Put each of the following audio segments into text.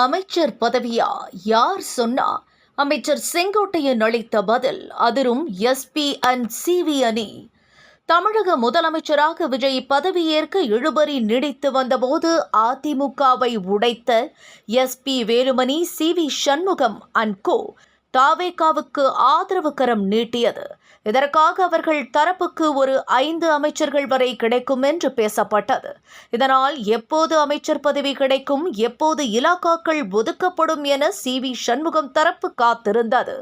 அமைச்சர் பதவியா? யார் சொன்னா? அமைச்சர் செங்கோட்டையன் அளித்த பதில் அதிரும் எஸ்பி அண்ட் சிவி அணி. தமிழக முதலமைச்சராக விஜய் பதவியேற்க இழுபறி நீடித்து வந்தபோது அதிமுகவை உடைத்த SP Velumani, CV Shanmugam and co தாவேகாவுக்கு ஆதரவு கரம் நீட்டியது. இதற்காக அவர்கள் தரப்புக்கு ஒரு 5 அமைச்சர்கள் வரை கிடைக்கும் என்று பேசப்பட்டது. இதனால் எப்போது அமைச்சர் பதவி கிடைக்கும், எப்போது இலாக்காக்கள் ஒதுக்கப்படும் என சிவி சண்முகம் தரப்பு காத்திருந்தது.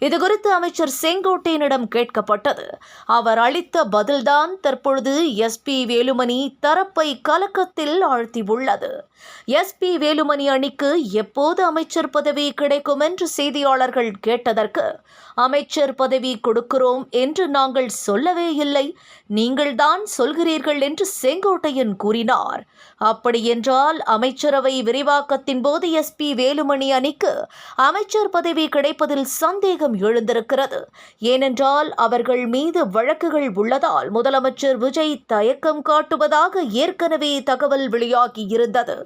இதுகுறித்து அமைச்சர் செங்கோட்டையனிடம் கேட்கப்பட்டது. அவர் அளித்த பதில்தான் தற்பொழுது எஸ்பி வேலுமணி தரப்பை கலக்கத்தில் ஆழ்த்தியுள்ளது. எஸ்பி வேலுமணி அணிக்கு எப்போது அமைச்சர் பதவி கிடைக்கும் என்று செய்தியாளர்கள் கேட்டதற்கு, அமைச்சர் பதவி கொடுக்கிறோம் என்று நாங்கள் சொல்லவே இல்லை, நீங்கள்தான் சொல்கிறீர்கள் என்று செங்கோட்டையன் கூறினார். அப்படியென்றால் அமைச்சரவை விரிவாக்கத்தின் போது எஸ்பி வேலுமணி அணிக்கு அமைச்சர் பதவி கிடைப்பதில் சந்தேகம் எழுந்திருக்கிறது. ஏனென்றால் அவர்கள் மீது வழக்குகள் உள்ளதால் முதலமைச்சர் விஜய் தயக்கம் காட்டுவதாக ஏற்கனவே தகவல் வெளியாகி இருந்தது.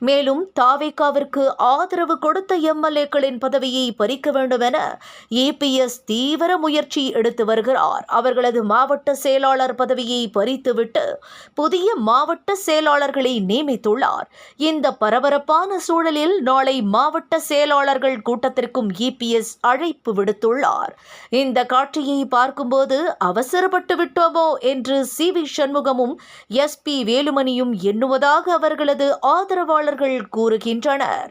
மேலும் தாவேகாவிற்கு ஆதரவு கொடுத்த எம்எல்ஏக்களின் பதவியை பறிக்க வேண்டும் என இபிஎஸ் தீவிர முயற்சி எடுத்து வருகிறார். அவர்களது மாவட்ட செயலாளர் பதவியை பறித்துவிட்டு புதிய மாவட்ட செயலாளர்களை நியமித்துள்ளார். இந்த பரபரப்பான சூழலில் நாளை மாவட்ட செயலாளர்கள் கூட்டத்திற்கும் இபிஎஸ் அழைப்பு விடுத்துள்ளார். இந்த காட்சியை பார்க்கும்போது அவசரப்பட்டு விட்டோமோ என்று சிவி சண்முகமும் எஸ்பி வேலுமணியும் எண்ணுவதாக அவர்களது ஆதரவாளர்கள் கூறுகின்றனர்.